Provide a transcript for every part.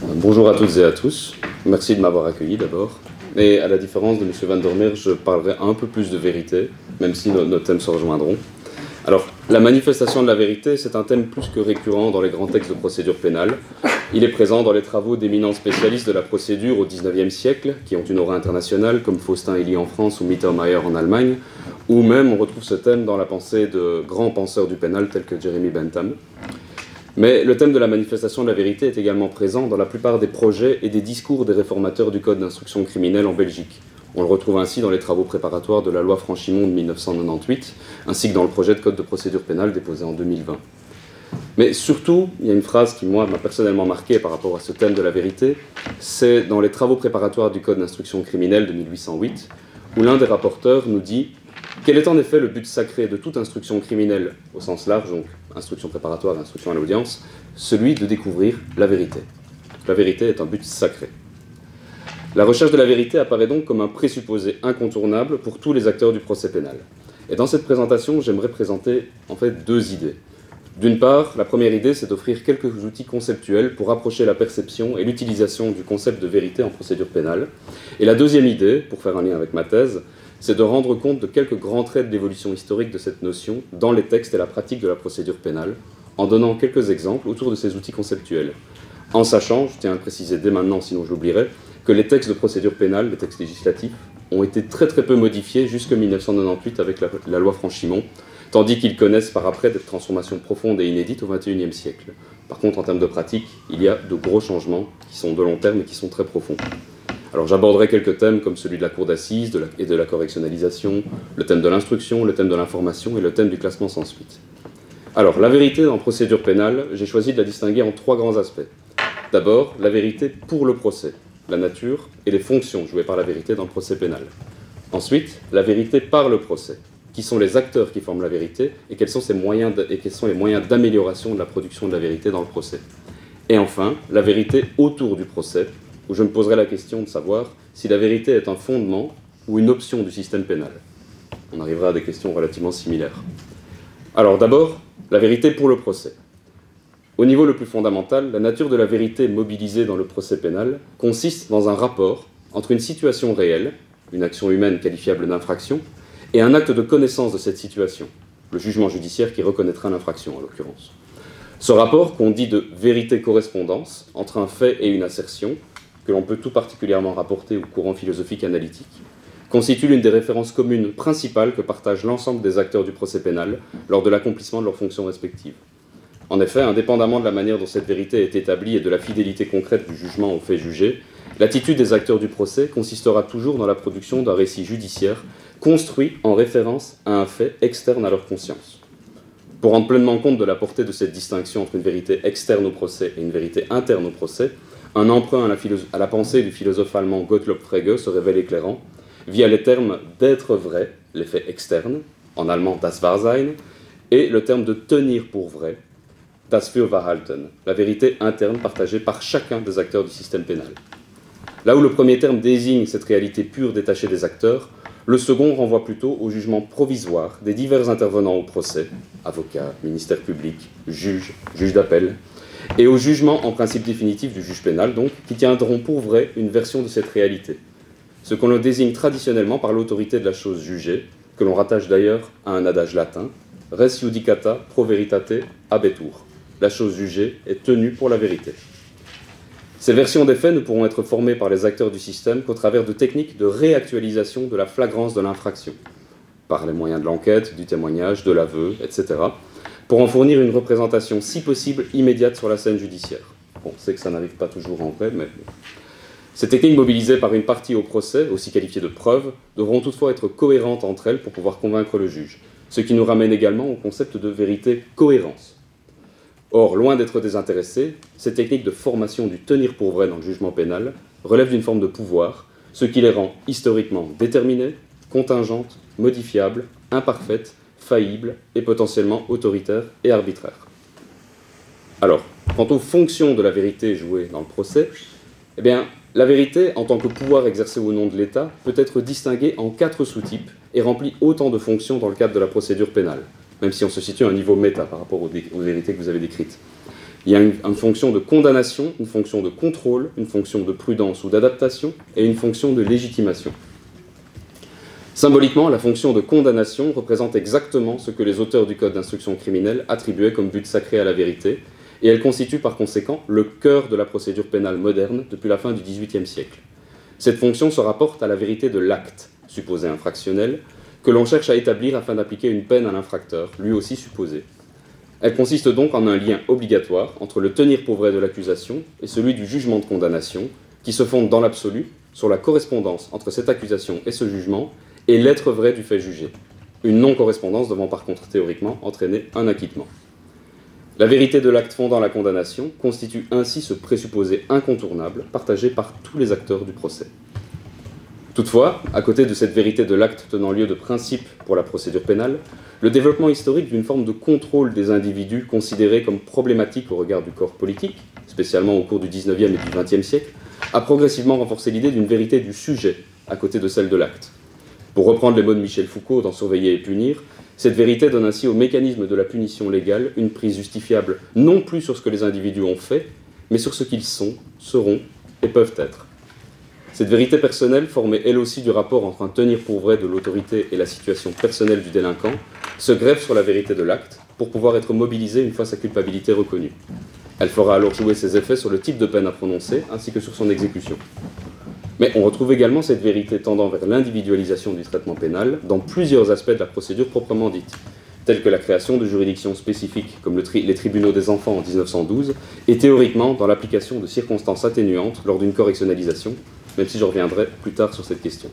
Bonjour à toutes et à tous. Merci de m'avoir accueilli d'abord. Et à la différence de M. Van der Meer, je parlerai un peu plus de vérité, même si nos thèmes se rejoindront. Alors, la manifestation de la vérité, c'est un thème plus que récurrent dans les grands textes de procédure pénale. Il est présent dans les travaux d'éminents spécialistes de la procédure au XIXe siècle, qui ont une aura internationale, comme Faustin Hélie en France ou Mittermeier en Allemagne, ou même on retrouve ce thème dans la pensée de grands penseurs du pénal tels que Jeremy Bentham. Mais le thème de la manifestation de la vérité est également présent dans la plupart des projets et des discours des réformateurs du Code d'instruction criminelle en Belgique. On le retrouve ainsi dans les travaux préparatoires de la loi Franchimont de 1998, ainsi que dans le projet de Code de procédure pénale déposé en 2020. Mais surtout, il y a une phrase qui, moi, m'a personnellement marqué par rapport à ce thème de la vérité, c'est dans les travaux préparatoires du Code d'instruction criminelle de 1808, où l'un des rapporteurs nous dit « Quel est en effet le but sacré de toute instruction criminelle, au sens large, donc instruction préparatoire et instruction à l'audience, celui de découvrir la vérité. La vérité est un but sacré. » La recherche de la vérité apparaît donc comme un présupposé incontournable pour tous les acteurs du procès pénal. Et dans cette présentation, j'aimerais présenter en fait deux idées. D'une part, la première idée, c'est d'offrir quelques outils conceptuels pour approcher la perception et l'utilisation du concept de vérité en procédure pénale. Et la deuxième idée, pour faire un lien avec ma thèse, c'est de rendre compte de quelques grands traits de l'évolution historique de cette notion dans les textes et la pratique de la procédure pénale, en donnant quelques exemples autour de ces outils conceptuels. En sachant, je tiens à le préciser dès maintenant, sinon je l'oublierai, que les textes de procédure pénale, les textes législatifs, ont été très peu modifiés jusqu'en 1998 avec la loi Franchimont, tandis qu'ils connaissent par après des transformations profondes et inédites au XXIe siècle. Par contre, en termes de pratique, il y a de gros changements qui sont de long terme et qui sont très profonds. Alors j'aborderai quelques thèmes comme celui de la cour d'assises et de la correctionnalisation, le thème de l'instruction, le thème de l'information et le thème du classement sans suite. Alors, la vérité en procédure pénale, j'ai choisi de la distinguer en trois grands aspects. D'abord, la vérité pour le procès, la nature et les fonctions jouées par la vérité dans le procès pénal. Ensuite, la vérité par le procès. Qui sont les acteurs qui forment la vérité et quels sont les moyens d'amélioration de la production de la vérité dans le procès. Et enfin, la vérité autour du procès, où je me poserai la question de savoir si la vérité est un fondement ou une option du système pénal. On arrivera à des questions relativement similaires. Alors d'abord, la vérité pour le procès. Au niveau le plus fondamental, la nature de la vérité mobilisée dans le procès pénal consiste dans un rapport entre une situation réelle, une action humaine qualifiable d'infraction, et un acte de connaissance de cette situation, le jugement judiciaire qui reconnaîtra l'infraction en l'occurrence. Ce rapport, qu'on dit de vérité-correspondance entre un fait et une assertion, que l'on peut tout particulièrement rapporter au courant philosophique analytique, constitue l'une des références communes principales que partagent l'ensemble des acteurs du procès pénal lors de l'accomplissement de leurs fonctions respectives. En effet, indépendamment de la manière dont cette vérité est établie et de la fidélité concrète du jugement aux faits jugés, l'attitude des acteurs du procès consistera toujours dans la production d'un récit judiciaire construit en référence à un fait externe à leur conscience. Pour rendre pleinement compte de la portée de cette distinction entre une vérité externe au procès et une vérité interne au procès, un emprunt à la pensée du philosophe allemand Gottlob Frege se révèle éclairant, via les termes d'être vrai, les faits externes, en allemand das Wahrsein, et le terme de tenir pour vrai, das Fürwahrhalten, la vérité interne partagée par chacun des acteurs du système pénal. Là où le premier terme désigne cette réalité pure détachée des acteurs, le second renvoie plutôt au jugement provisoire des divers intervenants au procès, avocats, ministère public, juges, juges d'appel, et au jugement en principe définitif du juge pénal, donc, qui tiendront pour vrai une version de cette réalité, ce qu'on le désigne traditionnellement par l'autorité de la chose jugée, que l'on rattache d'ailleurs à un adage latin, res judicata pro veritate habetur. La chose jugée est tenue pour la vérité. Ces versions des faits ne pourront être formées par les acteurs du système qu'au travers de techniques de réactualisation de la flagrance de l'infraction, par les moyens de l'enquête, du témoignage, de l'aveu, etc., pour en fournir une représentation, si possible, immédiate sur la scène judiciaire. Bon, on sait que ça n'arrive pas toujours en vrai, mais... Ces techniques mobilisées par une partie au procès, aussi qualifiées de preuves, devront toutefois être cohérentes entre elles pour pouvoir convaincre le juge, ce qui nous ramène également au concept de vérité-cohérence. Or, loin d'être désintéressées, ces techniques de formation du tenir pour vrai dans le jugement pénal relèvent d'une forme de pouvoir, ce qui les rend historiquement déterminées, contingentes, modifiables, imparfaites, faillibles et potentiellement autoritaires et arbitraires. Alors, quant aux fonctions de la vérité jouées dans le procès, eh bien, la vérité, en tant que pouvoir exercé au nom de l'État, peut être distinguée en 4 sous-types et remplit autant de fonctions dans le cadre de la procédure pénale, même si on se situe à un niveau méta par rapport aux vérités que vous avez décrites. Il y a une fonction de condamnation, une fonction de contrôle, une fonction de prudence ou d'adaptation et une fonction de légitimation. Symboliquement, la fonction de condamnation représente exactement ce que les auteurs du Code d'instruction criminelle attribuaient comme but sacré à la vérité, et elle constitue par conséquent le cœur de la procédure pénale moderne depuis la fin du XVIIIe siècle. Cette fonction se rapporte à la vérité de l'acte, supposé infractionnel, que l'on cherche à établir afin d'appliquer une peine à l'infracteur, lui aussi supposé. Elle consiste donc en un lien obligatoire entre le tenir pour vrai de l'accusation et celui du jugement de condamnation, qui se fonde dans l'absolu sur la correspondance entre cette accusation et ce jugement, et l'être vrai du fait jugé, une non-correspondance devant par contre théoriquement entraîner un acquittement. La vérité de l'acte fondant la condamnation constitue ainsi ce présupposé incontournable partagé par tous les acteurs du procès. Toutefois, à côté de cette vérité de l'acte tenant lieu de principe pour la procédure pénale, le développement historique d'une forme de contrôle des individus considérés comme problématiques au regard du corps politique, spécialement au cours du XIXe et du XXe siècle, a progressivement renforcé l'idée d'une vérité du sujet à côté de celle de l'acte. Pour reprendre les mots de Michel Foucault dans Surveiller et punir, cette vérité donne ainsi au mécanisme de la punition légale une prise justifiable non plus sur ce que les individus ont fait, mais sur ce qu'ils sont, seront et peuvent être. Cette vérité personnelle, formée elle aussi du rapport entre un tenir pour vrai de l'autorité et la situation personnelle du délinquant, se greffe sur la vérité de l'acte pour pouvoir être mobilisée une fois sa culpabilité reconnue. Elle fera alors jouer ses effets sur le type de peine à prononcer ainsi que sur son exécution. Mais on retrouve également cette vérité tendant vers l'individualisation du traitement pénal dans plusieurs aspects de la procédure proprement dite, tels que la création de juridictions spécifiques comme les tribunaux des enfants en 1912, et théoriquement dans l'application de circonstances atténuantes lors d'une correctionnalisation, même si je reviendrai plus tard sur cette question.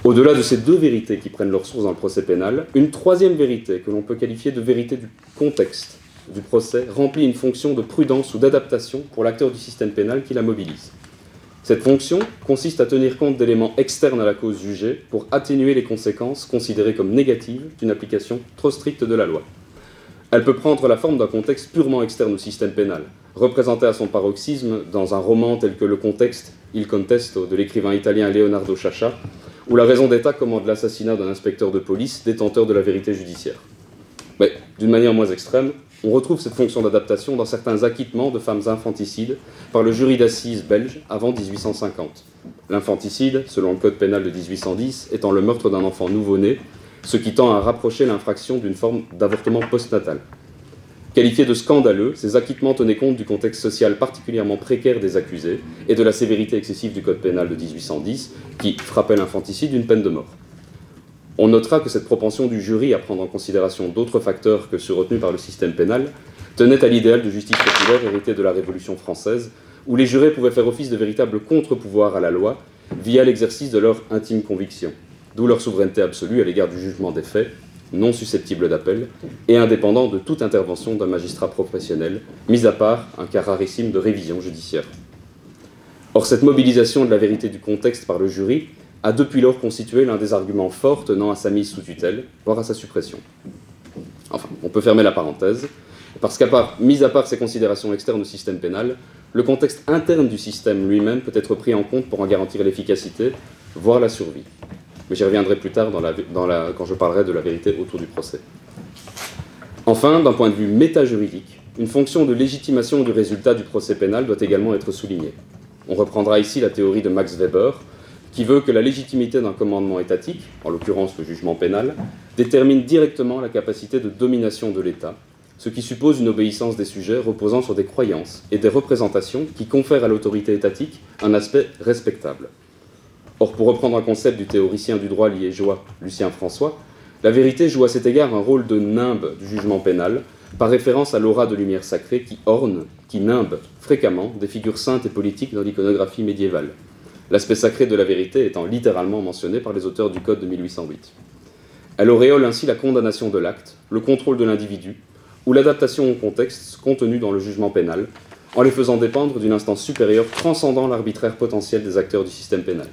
Au-delà de ces deux vérités qui prennent leur source dans le procès pénal, une troisième vérité que l'on peut qualifier de vérité du contexte du procès remplit une fonction de prudence ou d'adaptation pour l'acteur du système pénal qui la mobilise. Cette fonction consiste à tenir compte d'éléments externes à la cause jugée pour atténuer les conséquences considérées comme négatives d'une application trop stricte de la loi. Elle peut prendre la forme d'un contexte purement externe au système pénal, représenté à son paroxysme dans un roman tel que Le contexte, Il contesto de l'écrivain italien Leonardo Sciascia, où la raison d'État commande l'assassinat d'un inspecteur de police détenteur de la vérité judiciaire. Mais d'une manière moins extrême, on retrouve cette fonction d'adaptation dans certains acquittements de femmes infanticides par le jury d'assises belge avant 1850. L'infanticide, selon le code pénal de 1810, étant le meurtre d'un enfant nouveau-né, ce qui tend à rapprocher l'infraction d'une forme d'avortement postnatal. Qualifiés de scandaleux, ces acquittements tenaient compte du contexte social particulièrement précaire des accusés et de la sévérité excessive du code pénal de 1810, qui frappait l'infanticide d'une peine de mort. On notera que cette propension du jury à prendre en considération d'autres facteurs que ceux retenus par le système pénal tenait à l'idéal de justice populaire hérité de la Révolution française, où les jurés pouvaient faire office de véritables contre-pouvoirs à la loi via l'exercice de leur intime conviction, d'où leur souveraineté absolue à l'égard du jugement des faits, non susceptible d'appel, et indépendant de toute intervention d'un magistrat professionnel, mis à part un cas rarissime de révision judiciaire. Or, cette mobilisation de la vérité du contexte par le jury a depuis lors constitué l'un des arguments forts tenant à sa mise sous tutelle, voire à sa suppression. Enfin, on peut fermer la parenthèse, parce mis à part ces considérations externes au système pénal, le contexte interne du système lui-même peut être pris en compte pour en garantir l'efficacité, voire la survie. Mais j'y reviendrai plus tard quand je parlerai de la vérité autour du procès. Enfin, d'un point de vue métajuridique, une fonction de légitimation du résultat du procès pénal doit également être soulignée. On reprendra ici la théorie de Max Weber, qui veut que la légitimité d'un commandement étatique, en l'occurrence le jugement pénal, détermine directement la capacité de domination de l'État, ce qui suppose une obéissance des sujets reposant sur des croyances et des représentations qui confèrent à l'autorité étatique un aspect respectable. Or, pour reprendre un concept du théoricien du droit liégeois Lucien François, la vérité joue à cet égard un rôle de nimbe du jugement pénal, par référence à l'aura de lumière sacrée qui orne, qui nimbe fréquemment des figures saintes et politiques dans l'iconographie médiévale. L'aspect sacré de la vérité étant littéralement mentionné par les auteurs du Code de 1808. Elle auréole ainsi la condamnation de l'acte, le contrôle de l'individu, ou l'adaptation au contexte contenu dans le jugement pénal, en les faisant dépendre d'une instance supérieure transcendant l'arbitraire potentiel des acteurs du système pénal.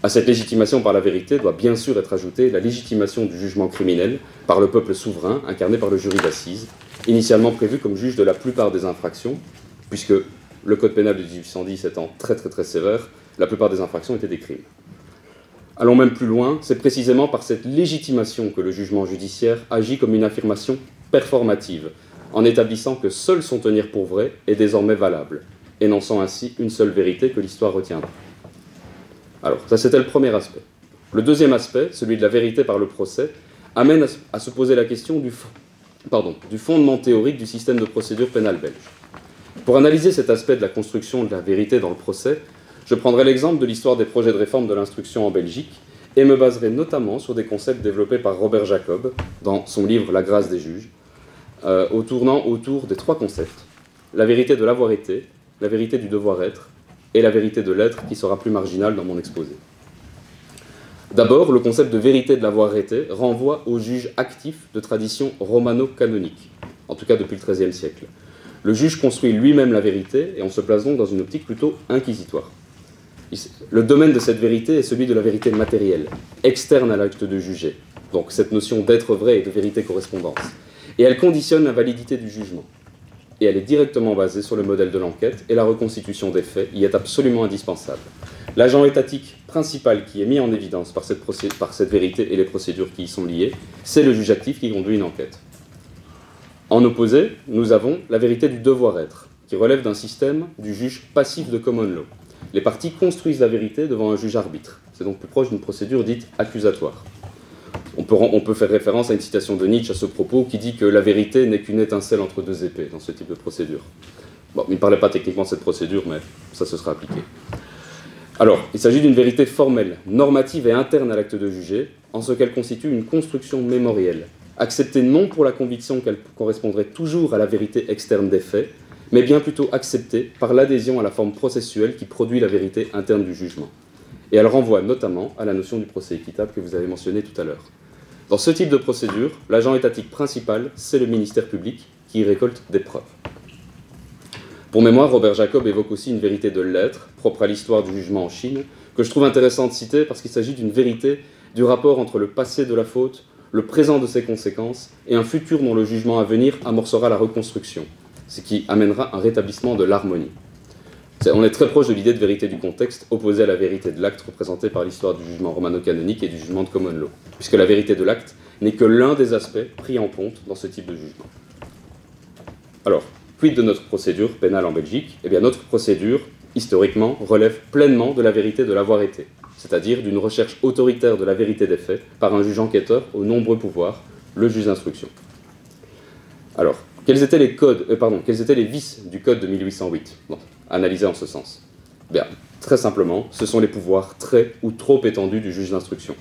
À cette légitimation par la vérité doit bien sûr être ajoutée la légitimation du jugement criminel par le peuple souverain, incarné par le jury d'assises, initialement prévu comme juge de la plupart des infractions, puisque le Code pénal de 1810 étant très sévère, la plupart des infractions étaient des crimes. Allons même plus loin, c'est précisément par cette légitimation que le jugement judiciaire agit comme une affirmation performative, en établissant que seul son tenir pour vrai est désormais valable, énonçant ainsi une seule vérité que l'histoire retiendra. Alors, ça c'était le premier aspect. Le deuxième aspect, celui de la vérité par le procès, amène à se poser la question du fondement théorique du système de procédure pénale belge. Pour analyser cet aspect de la construction de la vérité dans le procès, je prendrai l'exemple de l'histoire des projets de réforme de l'instruction en Belgique et me baserai notamment sur des concepts développés par Robert Jacob dans son livre La grâce des juges, tournant autour des trois concepts: la vérité de l'avoir été, la vérité du devoir être et la vérité de l'être, qui sera plus marginale dans mon exposé. D'abord, le concept de vérité de l'avoir été renvoie au juge actif de tradition romano-canonique, en tout cas depuis le XIIIe siècle. Le juge construit lui-même la vérité et on se place donc dans une optique plutôt inquisitoire. Le domaine de cette vérité est celui de la vérité matérielle, externe à l'acte de juger, donc cette notion d'être vrai et de vérité correspondance. Et elle conditionne la validité du jugement. Et elle est directement basée sur le modèle de l'enquête, et la reconstitution des faits y est absolument indispensable. L'agent étatique principal qui est mis en évidence par cette vérité et les procédures qui y sont liées, c'est le juge actif qui conduit une enquête. En opposé, nous avons la vérité du devoir-être, qui relève d'un système du juge passif de common law. Les parties construisent la vérité devant un juge arbitre. C'est donc plus proche d'une procédure dite accusatoire. On peut faire référence à une citation de Nietzsche à ce propos qui dit que la vérité n'est qu'une étincelle entre deux épées dans ce type de procédure. Bon, il ne parlait pas techniquement de cette procédure, mais ça se sera appliqué. Alors, il s'agit d'une vérité formelle, normative et interne à l'acte de juger, en ce qu'elle constitue une construction mémorielle, acceptée non pour la conviction qu'elle correspondrait toujours à la vérité externe des faits, mais bien plutôt acceptée par l'adhésion à la forme processuelle qui produit la vérité interne du jugement. Et elle renvoie notamment à la notion du procès équitable que vous avez mentionné tout à l'heure. Dans ce type de procédure, l'agent étatique principal, c'est le ministère public qui y récolte des preuves. Pour mémoire, Robert Jacob évoque aussi une vérité de l'être, propre à l'histoire du jugement en Chine, que je trouve intéressant de citer parce qu'il s'agit d'une vérité du rapport entre le passé de la faute, le présent de ses conséquences et un futur dont le jugement à venir amorcera la reconstruction, ce qui amènera un rétablissement de l'harmonie. On est très proche de l'idée de vérité du contexte, opposée à la vérité de l'acte représentée par l'histoire du jugement romano-canonique et du jugement de common law, puisque la vérité de l'acte n'est que l'un des aspects pris en compte dans ce type de jugement. Alors, quid de notre procédure pénale en Belgique ? Eh bien, notre procédure, historiquement, relève pleinement de la vérité de l'avoir été, c'est-à-dire d'une recherche autoritaire de la vérité des faits par un juge enquêteur aux nombreux pouvoirs, le juge d'instruction. Alors, quels étaient les vices du code de 1808 ? Bon, analysés en ce sens. Bien, très simplement, ce sont les pouvoirs très ou trop étendus du juge d'instruction.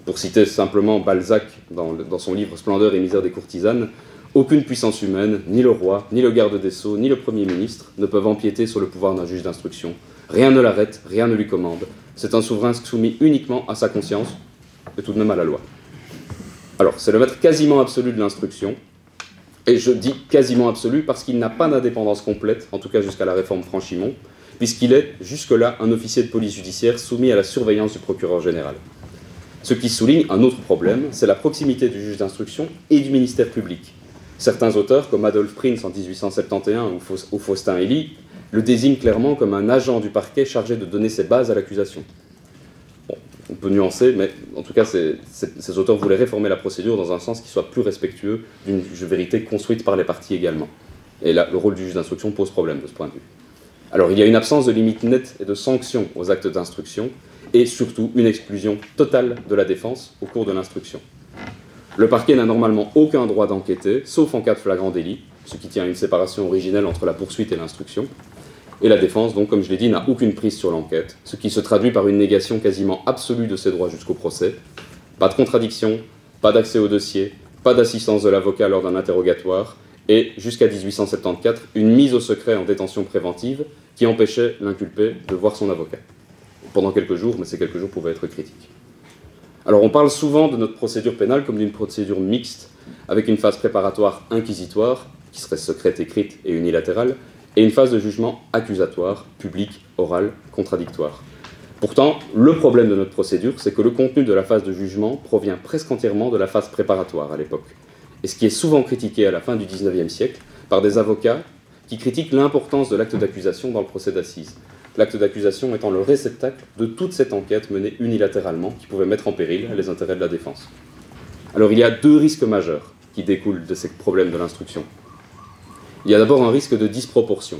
Pour citer simplement Balzac dans son livre Splendeur et misère des courtisanes, aucune puissance humaine, ni le roi, ni le garde des sceaux, ni le Premier ministre ne peuvent empiéter sur le pouvoir d'un juge d'instruction. Rien ne l'arrête, rien ne lui commande. C'est un souverain soumis uniquement à sa conscience, et tout de même à la loi. Alors, c'est le maître quasiment absolu de l'instruction, et je dis quasiment absolu parce qu'il n'a pas d'indépendance complète, en tout cas jusqu'à la réforme Franchimont, puisqu'il est jusque-là un officier de police judiciaire soumis à la surveillance du procureur général. Ce qui souligne un autre problème, c'est la proximité du juge d'instruction et du ministère public. Certains auteurs, comme Adolphe Prince en 1871 ou Faustin Hélie, le désignent clairement comme un agent du parquet chargé de donner ses bases à l'accusation. Bon, on peut nuancer, mais en tout cas, ces auteurs voulaient réformer la procédure dans un sens qui soit plus respectueux d'une vérité construite par les parties également. Et là, le rôle du juge d'instruction pose problème de ce point de vue. Alors, il y a une absence de limite nette et de sanction aux actes d'instruction, et surtout une exclusion totale de la défense au cours de l'instruction. Le parquet n'a normalement aucun droit d'enquêter, sauf en cas de flagrant délit, ce qui tient à une séparation originelle entre la poursuite et l'instruction. Et la défense, donc, comme je l'ai dit, n'a aucune prise sur l'enquête, ce qui se traduit par une négation quasiment absolue de ses droits jusqu'au procès. Pas de contradiction, pas d'accès au dossier, pas d'assistance de l'avocat lors d'un interrogatoire, et, jusqu'à 1874, une mise au secret en détention préventive qui empêchait l'inculpé de voir son avocat. Pendant quelques jours, mais ces quelques jours pouvaient être critiques. Alors on parle souvent de notre procédure pénale comme d'une procédure mixte, avec une phase préparatoire inquisitoire, qui serait secrète, écrite et unilatérale, et une phase de jugement accusatoire, public, oral, contradictoire. Pourtant, le problème de notre procédure, c'est que le contenu de la phase de jugement provient presque entièrement de la phase préparatoire à l'époque, et ce qui est souvent critiqué à la fin du XIXe siècle par des avocats qui critiquent l'importance de l'acte d'accusation dans le procès d'assises. L'acte d'accusation étant le réceptacle de toute cette enquête menée unilatéralement qui pouvait mettre en péril les intérêts de la défense. Alors il y a deux risques majeurs qui découlent de ces problèmes de l'instruction. Il y a d'abord un risque de disproportion.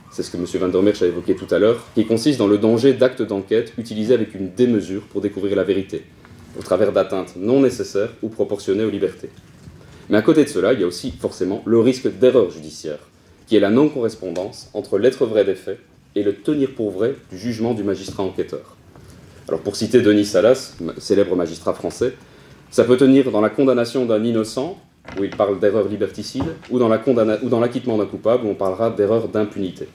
C'est ce que M. Van der Merch a évoqué tout à l'heure, qui consiste dans le danger d'actes d'enquête utilisés avec une démesure pour découvrir la vérité, au travers d'atteintes non nécessaires ou proportionnées aux libertés. Mais à côté de cela, il y a aussi forcément le risque d'erreur judiciaire, qui est la non-correspondance entre l'être vrai des faits et le tenir pour vrai du jugement du magistrat enquêteur. Alors pour citer Denis Salas, célèbre magistrat français, ça peut tenir dans la condamnation d'un innocent, où il parle d'erreur liberticide, ou dans l'acquittement d'un coupable, où on parlera d'erreur d'impunité.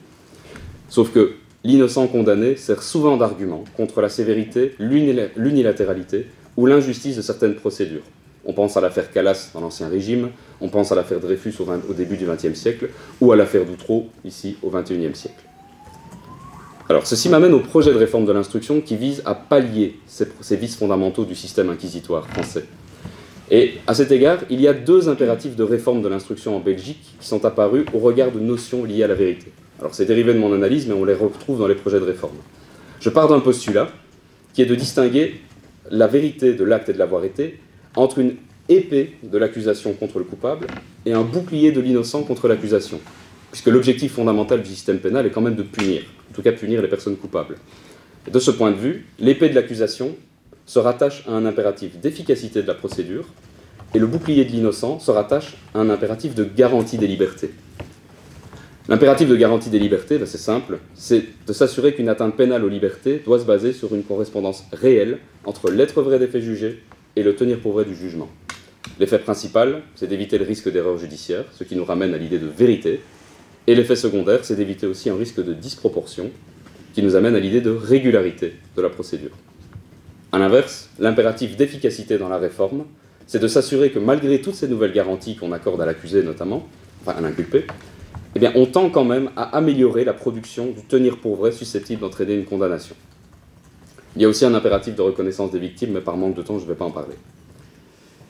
Sauf que l'innocent condamné sert souvent d'argument contre la sévérité, l'unilatéralité ou l'injustice de certaines procédures. On pense à l'affaire Calas dans l'Ancien Régime, on pense à l'affaire Dreyfus au début du XXe siècle, ou à l'affaire Doutreau, ici, au XXIe siècle. Alors, ceci m'amène au projet de réforme de l'instruction qui vise à pallier ces vices fondamentaux du système inquisitoire français. Et à cet égard, il y a deux impératifs de réforme de l'instruction en Belgique qui sont apparus au regard de notions liées à la vérité. Alors, c'est dérivé de mon analyse, mais on les retrouve dans les projets de réforme. Je pars d'un postulat qui est de distinguer la vérité de l'acte et de l'avoir été entre une épée de l'accusation contre le coupable et un bouclier de l'innocent contre l'accusation, puisque l'objectif fondamental du système pénal est quand même de punir, en tout cas punir les personnes coupables. Et de ce point de vue, l'épée de l'accusation se rattache à un impératif d'efficacité de la procédure, et le bouclier de l'innocent se rattache à un impératif de garantie des libertés. L'impératif de garantie des libertés, c'est simple, c'est de s'assurer qu'une atteinte pénale aux libertés doit se baser sur une correspondance réelle entre l'être vrai des faits jugés et le tenir pour vrai du jugement. L'effet principal, c'est d'éviter le risque d'erreur judiciaire, ce qui nous ramène à l'idée de vérité, et l'effet secondaire, c'est d'éviter aussi un risque de disproportion, qui nous amène à l'idée de régularité de la procédure. A l'inverse, l'impératif d'efficacité dans la réforme, c'est de s'assurer que malgré toutes ces nouvelles garanties qu'on accorde à l'accusé notamment, enfin à l'inculpé, eh bien, on tend quand même à améliorer la production du tenir pour vrai susceptible d'entraîner une condamnation. Il y a aussi un impératif de reconnaissance des victimes, mais par manque de temps, je ne vais pas en parler.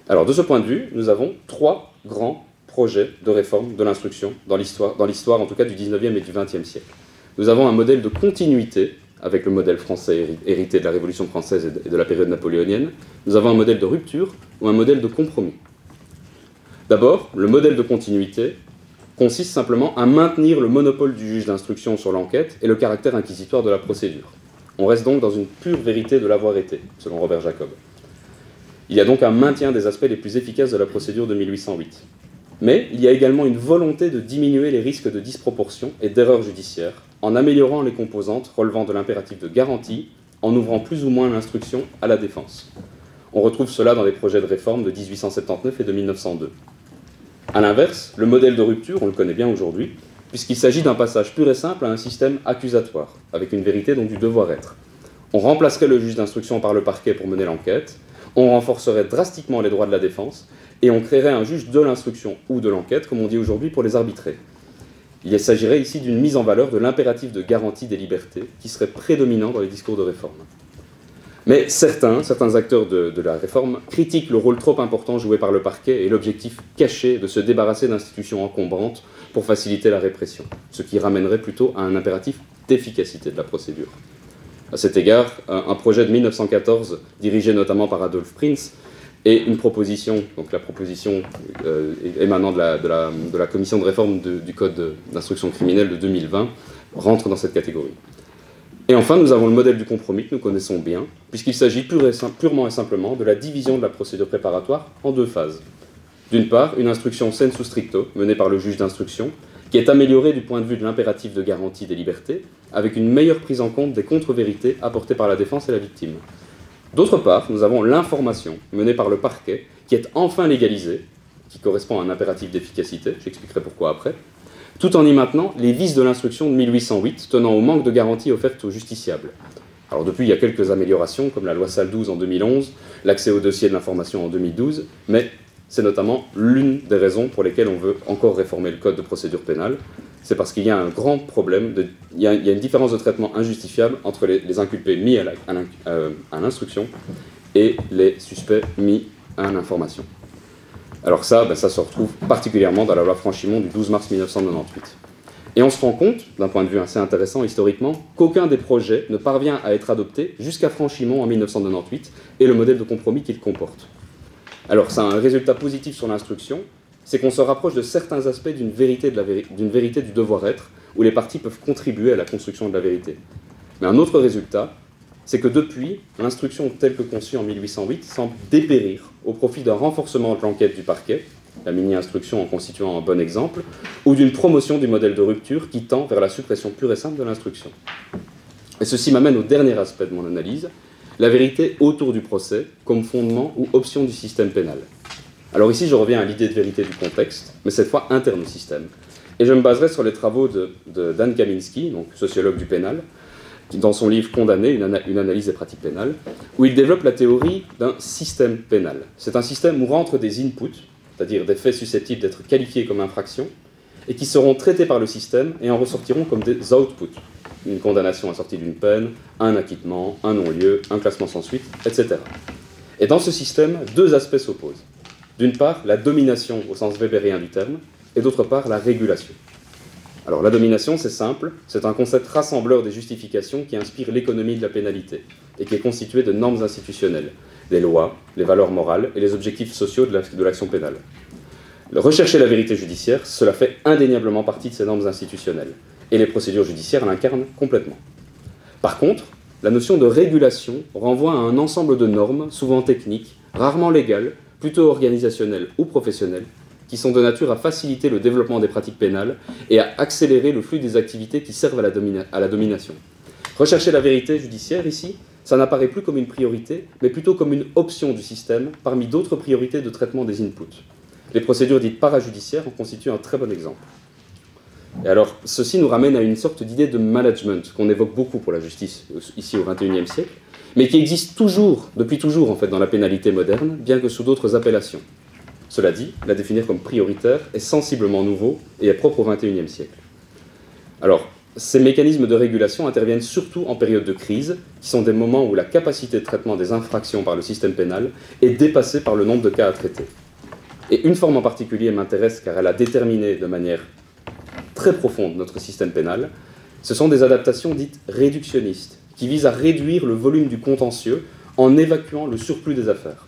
Alors, de ce point de vue, nous avons trois grands projets de réforme de l'instruction dans l'histoire en tout cas du 19e et du 20e siècle. Nous avons un modèle de continuité avec le modèle français hérité de la Révolution française et de la période napoléonienne. Nous avons un modèle de rupture ou un modèle de compromis. D'abord, le modèle de continuité consiste simplement à maintenir le monopole du juge d'instruction sur l'enquête et le caractère inquisitoire de la procédure. On reste donc dans une pure vérité de l'avoir été, selon Robert Jacob. Il y a donc un maintien des aspects les plus efficaces de la procédure de 1808. Mais il y a également une volonté de diminuer les risques de disproportion et d'erreur judiciaire en améliorant les composantes relevant de l'impératif de garantie, en ouvrant plus ou moins l'instruction à la défense. On retrouve cela dans les projets de réforme de 1879 et de 1902. A l'inverse, le modèle de rupture, on le connaît bien aujourd'hui, puisqu'il s'agit d'un passage pur et simple à un système accusatoire, avec une vérité donc du devoir-être. On remplacerait le juge d'instruction par le parquet pour mener l'enquête, on renforcerait drastiquement les droits de la défense, et on créerait un juge de l'instruction ou de l'enquête, comme on dit aujourd'hui, pour les arbitrer. Il s'agirait ici d'une mise en valeur de l'impératif de garantie des libertés, qui serait prédominant dans les discours de réforme. Mais certains acteurs de la réforme critiquent le rôle trop important joué par le parquet et l'objectif caché de se débarrasser d'institutions encombrantes pour faciliter la répression, ce qui ramènerait plutôt à un impératif d'efficacité de la procédure. À cet égard, un projet de 1914, dirigé notamment par Adolphe Prinz, et une proposition, donc la proposition émanant de la commission de réforme du Code d'instruction criminelle de 2020, rentre dans cette catégorie. Et enfin, nous avons le modèle du compromis que nous connaissons bien, puisqu'il s'agit purement et simplement de la division de la procédure préparatoire en deux phases. D'une part, une instruction sensu stricto, menée par le juge d'instruction, qui est améliorée du point de vue de l'impératif de garantie des libertés, avec une meilleure prise en compte des contre-vérités apportées par la défense et la victime. D'autre part, nous avons l'information, menée par le parquet, qui est enfin légalisée, qui correspond à un impératif d'efficacité, j'expliquerai pourquoi après, tout en y maintenant les vices de l'instruction de 1808, tenant au manque de garantie offerte aux justiciables. Alors depuis, il y a quelques améliorations, comme la loi Salle 12 en 2011, l'accès au dossier de l'information en 2012, mais c'est notamment l'une des raisons pour lesquelles on veut encore réformer le code de procédure pénale. C'est parce qu'il y a un grand problème, il y a une différence de traitement injustifiable entre les inculpés mis à l'instruction et les suspects mis à l'information. Alors ça se retrouve particulièrement dans la loi Franchimont du 12 mars 1998. Et on se rend compte, d'un point de vue assez intéressant historiquement, qu'aucun des projets ne parvient à être adopté jusqu'à Franchimont en 1998 et le modèle de compromis qu'il comporte. Alors ça a un résultat positif sur l'instruction, c'est qu'on se rapproche de certains aspects d'une vérité du devoir-être, où les parties peuvent contribuer à la construction de la vérité. Mais un autre résultat, c'est que depuis, l'instruction telle que conçue en 1808 semble dépérir au profit d'un renforcement de l'enquête du parquet, la mini-instruction en constituant un bon exemple, ou d'une promotion du modèle de rupture qui tend vers la suppression pure et simple de l'instruction. Et ceci m'amène au dernier aspect de mon analyse, la vérité autour du procès comme fondement ou option du système pénal. Alors ici, je reviens à l'idée de vérité du contexte, mais cette fois interne au système. Et je me baserai sur les travaux de Dan Kaminsky, donc sociologue du pénal, dans son livre Condamné, une analyse des pratiques pénales, où il développe la théorie d'un système pénal. C'est un système où rentrent des inputs, c'est-à-dire des faits susceptibles d'être qualifiés comme infractions, et qui seront traités par le système et en ressortiront comme des outputs. Une condamnation assortie d'une peine, un acquittement, un non-lieu, un classement sans suite, etc. Et dans ce système, deux aspects s'opposent. D'une part, la domination au sens webérien du terme, et d'autre part, la régulation. Alors la domination, c'est simple, c'est un concept rassembleur des justifications qui inspire l'économie de la pénalité, et qui est constitué de normes institutionnelles, les lois, les valeurs morales et les objectifs sociaux de l'action pénale. Rechercher la vérité judiciaire, cela fait indéniablement partie de ces normes institutionnelles, et les procédures judiciaires l'incarnent complètement. Par contre, la notion de régulation renvoie à un ensemble de normes, souvent techniques, rarement légales, plutôt organisationnelles ou professionnelles, qui sont de nature à faciliter le développement des pratiques pénales et à accélérer le flux des activités qui servent à la domination. Rechercher la vérité judiciaire ici, ça n'apparaît plus comme une priorité, mais plutôt comme une option du système parmi d'autres priorités de traitement des inputs. Les procédures dites parajudiciaires en constituent un très bon exemple. Et alors, ceci nous ramène à une sorte d'idée de management qu'on évoque beaucoup pour la justice ici au XXIe siècle, mais qui existe toujours, depuis toujours en fait, dans la pénalité moderne, bien que sous d'autres appellations. Cela dit, la définir comme prioritaire est sensiblement nouveau et est propre au XXIe siècle. Alors, ces mécanismes de régulation interviennent surtout en période de crise, qui sont des moments où la capacité de traitement des infractions par le système pénal est dépassée par le nombre de cas à traiter. Et une forme en particulier m'intéresse car elle a déterminé de manière très profonde notre système pénal, ce sont des adaptations dites réductionnistes, qui visent à réduire le volume du contentieux en évacuant le surplus des affaires.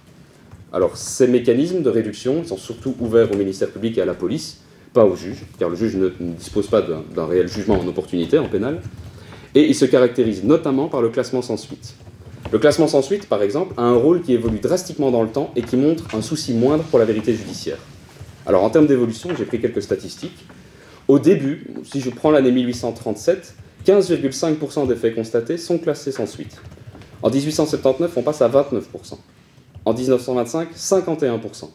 Alors, ces mécanismes de réduction sont surtout ouverts au ministère public et à la police, pas au juge, car le juge ne dispose pas d'un réel jugement en opportunité en pénal, et ils se caractérisent notamment par le classement sans suite. Le classement sans suite, par exemple, a un rôle qui évolue drastiquement dans le temps et qui montre un souci moindre pour la vérité judiciaire. Alors, en termes d'évolution, j'ai pris quelques statistiques. Au début, si je prends l'année 1837, 15,5% des faits constatés sont classés sans suite. En 1879, on passe à 29%. En 1925, 51%.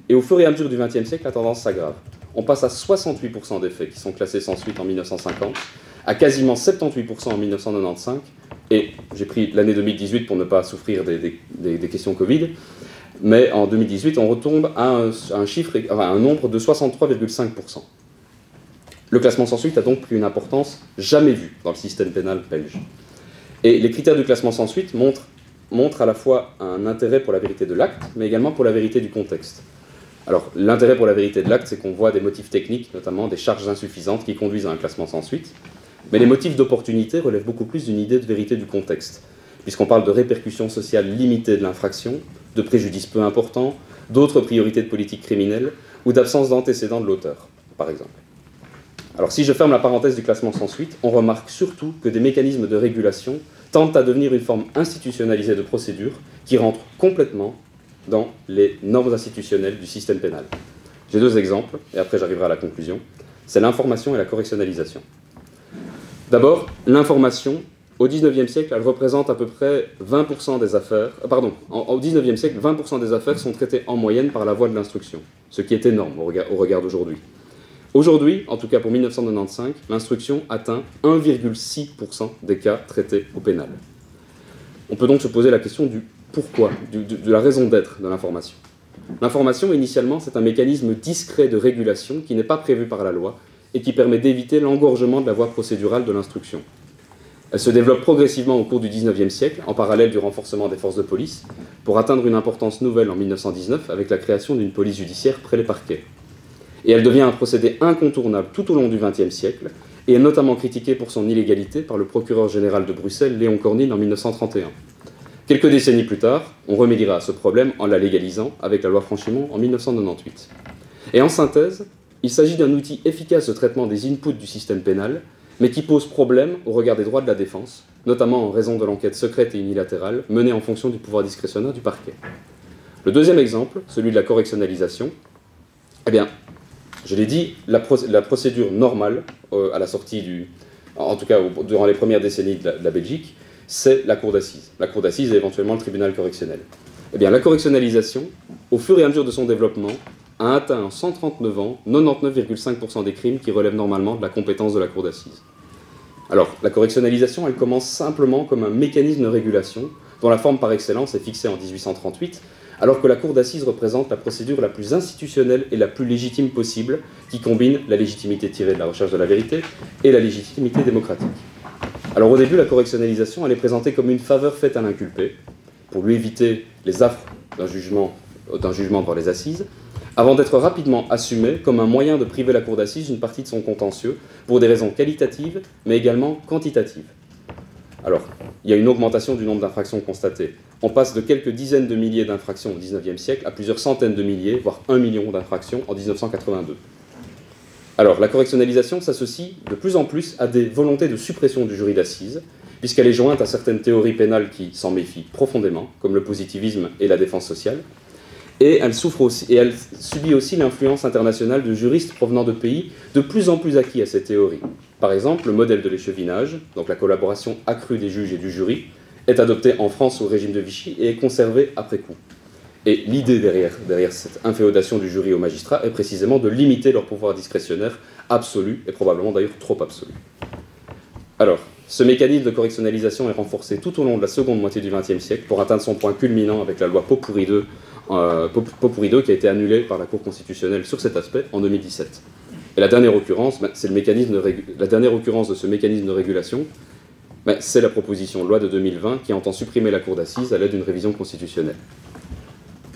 Et au fur et à mesure du XXe siècle, la tendance s'aggrave. On passe à 68% des faits qui sont classés sans suite en 1950, à quasiment 78% en 1995, et j'ai pris l'année 2018 pour ne pas souffrir des questions Covid, mais en 2018, on retombe à un nombre de 63,5%. Le classement sans suite a donc pris une importance jamais vue dans le système pénal belge. Et les critères du classement sans suite montrent à la fois un intérêt pour la vérité de l'acte, mais également pour la vérité du contexte. Alors, l'intérêt pour la vérité de l'acte, c'est qu'on voit des motifs techniques, notamment des charges insuffisantes qui conduisent à un classement sans suite. Mais les motifs d'opportunité relèvent beaucoup plus d'une idée de vérité du contexte, puisqu'on parle de répercussions sociales limitées de l'infraction, de préjudices peu importants, d'autres priorités de politique criminelle, ou d'absence d'antécédents de l'auteur, par exemple. Alors, si je ferme la parenthèse du classement sans suite, on remarque surtout que des mécanismes de régulation tendent à devenir une forme institutionnalisée de procédure qui rentre complètement dans les normes institutionnelles du système pénal. J'ai deux exemples, et après j'arriverai à la conclusion. C'est l'information et la correctionnalisation. D'abord, l'information, au XIXe siècle, elle représente à peu près 20% des affaires... au XIXe siècle, 20% des affaires sont traitées en moyenne par la voie de l'instruction, ce qui est énorme au regard d'aujourd'hui. Aujourd'hui, en tout cas pour 1995, l'instruction atteint 1,6% des cas traités au pénal. On peut donc se poser la question du pourquoi, de la raison d'être de l'information. L'information, initialement, c'est un mécanisme discret de régulation qui n'est pas prévu par la loi et qui permet d'éviter l'engorgement de la voie procédurale de l'instruction. Elle se développe progressivement au cours du XIXe siècle, en parallèle du renforcement des forces de police, pour atteindre une importance nouvelle en 1919 avec la création d'une police judiciaire près les parquets. Et elle devient un procédé incontournable tout au long du XXe siècle, et est notamment critiquée pour son illégalité par le procureur général de Bruxelles, Léon Cornine, en 1931. Quelques décennies plus tard, on remédiera à ce problème en la légalisant avec la loi Franchimont en 1998. Et en synthèse, il s'agit d'un outil efficace de traitement des inputs du système pénal, mais qui pose problème au regard des droits de la défense, notamment en raison de l'enquête secrète et unilatérale menée en fonction du pouvoir discrétionnaire du parquet. Le deuxième exemple, celui de la correctionnalisation, eh bien, je l'ai dit, la procédure normale à la sortie en tout cas durant les premières décennies de la Belgique, c'est la cour d'assises. La cour d'assises et éventuellement le tribunal correctionnel. Eh bien, la correctionnalisation, au fur et à mesure de son développement, a atteint en 139 ans 99,5% des crimes qui relèvent normalement de la compétence de la cour d'assises. Alors, la correctionnalisation, elle commence simplement comme un mécanisme de régulation, dont la forme par excellence est fixée en 1838, alors que la cour d'assises représente la procédure la plus institutionnelle et la plus légitime possible, qui combine la légitimité tirée de la recherche de la vérité et la légitimité démocratique. Alors au début, la correctionnalisation, elle est présentée comme une faveur faite à l'inculpé, pour lui éviter les affres d'un jugement devant les assises, avant d'être rapidement assumée comme un moyen de priver la cour d'assises d'une partie de son contentieux, pour des raisons qualitatives, mais également quantitatives. Alors, il y a une augmentation du nombre d'infractions constatées. On passe de quelques dizaines de milliers d'infractions au XIXe siècle à plusieurs centaines de milliers, voire 1 million d'infractions en 1982. Alors, la correctionnalisation s'associe de plus en plus à des volontés de suppression du jury d'assises, puisqu'elle est jointe à certaines théories pénales qui s'en méfient profondément, comme le positivisme et la défense sociale, et elle subit aussi l'influence internationale de juristes provenant de pays de plus en plus acquis à ces théories. Par exemple, le modèle de l'échevinage, donc la collaboration accrue des juges et du jury, est adopté en France au régime de Vichy et est conservé après coup. Et l'idée derrière cette inféodation du jury aux magistrats est précisément de limiter leur pouvoir discrétionnaire absolu, et probablement d'ailleurs trop absolu. Alors, ce mécanisme de correctionnalisation est renforcé tout au long de la seconde moitié du XXe siècle pour atteindre son point culminant avec la loi Pot-Pourri II qui a été annulée par la Cour constitutionnelle sur cet aspect en 2017. Et la dernière occurrence, c'est la dernière occurrence de ce mécanisme de régulation, c'est la proposition de loi de 2020 qui entend supprimer la Cour d'assises à l'aide d'une révision constitutionnelle.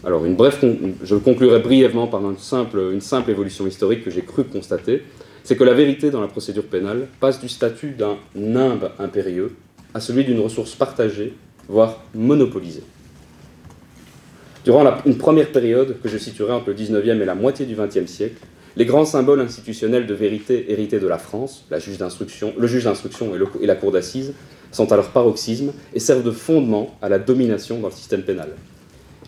Alors, je conclurai brièvement par une simple évolution historique que j'ai cru constater, c'est que la vérité dans la procédure pénale passe du statut d'un nimbe impérieux à celui d'une ressource partagée, voire monopolisée. Durant une première période, que je situerai entre le XIXe et la moitié du XXe siècle, les grands symboles institutionnels de vérité hérités de la France, le juge d'instruction et la cour d'assises, sont à leur paroxysme et servent de fondement à la domination dans le système pénal.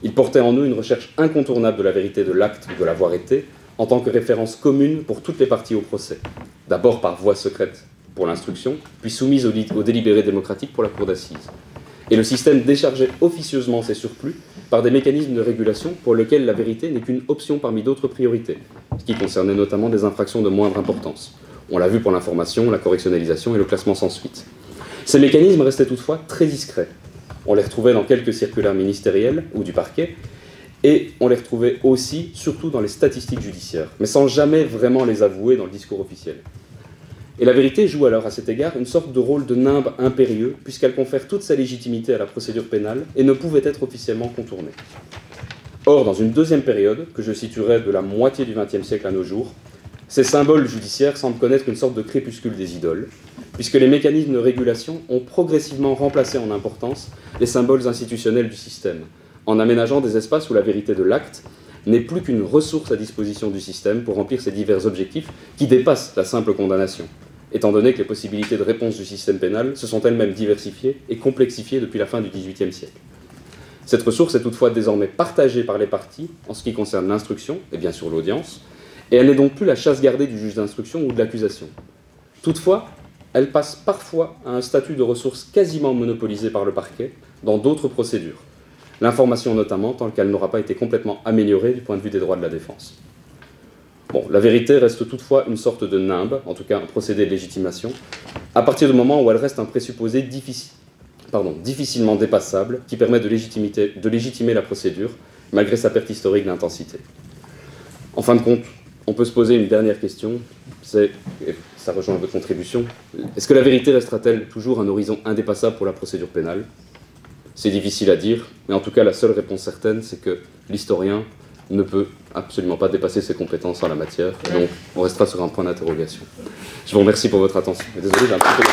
Ils portaient en eux une recherche incontournable de la vérité de l'acte ou de l'avoir été, en tant que référence commune pour toutes les parties au procès, d'abord par voie secrète pour l'instruction, puis soumise au délibéré démocratique pour la cour d'assises. Et le système déchargeait officieusement ses surplus par des mécanismes de régulation pour lesquels la vérité n'est qu'une option parmi d'autres priorités, ce qui concernait notamment des infractions de moindre importance. On l'a vu pour l'information, la correctionnalisation et le classement sans suite. Ces mécanismes restaient toutefois très discrets. On les retrouvait dans quelques circulaires ministériels ou du parquet, et on les retrouvait aussi, surtout dans les statistiques judiciaires, mais sans jamais vraiment les avouer dans le discours officiel. Et la vérité joue alors à cet égard une sorte de rôle de nimbe impérieux, puisqu'elle confère toute sa légitimité à la procédure pénale et ne pouvait être officiellement contournée. Or, dans une deuxième période, que je situerai de la moitié du XXe siècle à nos jours, ces symboles judiciaires semblent connaître une sorte de crépuscule des idoles, puisque les mécanismes de régulation ont progressivement remplacé en importance les symboles institutionnels du système, en aménageant des espaces où la vérité de l'acte n'est plus qu'une ressource à disposition du système pour remplir ses divers objectifs qui dépassent la simple condamnation, étant donné que les possibilités de réponse du système pénal se sont elles-mêmes diversifiées et complexifiées depuis la fin du XVIIIe siècle. Cette ressource est toutefois désormais partagée par les parties en ce qui concerne l'instruction et bien sûr l'audience, et elle n'est donc plus la chasse gardée du juge d'instruction ou de l'accusation. Toutefois, elle passe parfois à un statut de ressource quasiment monopolisé par le parquet dans d'autres procédures, l'information notamment, tant qu'elle n'aura pas été complètement améliorée du point de vue des droits de la défense. Bon, la vérité reste toutefois une sorte de nimbe, en tout cas un procédé de légitimation, à partir du moment où elle reste un présupposé difficilement dépassable, qui permet de légitimer la procédure, malgré sa perte historique d'intensité. En fin de compte, on peut se poser une dernière question, et ça rejoint votre contribution, est-ce que la vérité restera-t-elle toujours un horizon indépassable pour la procédure pénale ? C'est difficile à dire, mais en tout cas la seule réponse certaine, c'est que l'historien ne peut absolument pas dépasser ses compétences en la matière, donc on restera sur un point d'interrogation. Je vous remercie pour votre attention. Désolé, j'ai un petit peu de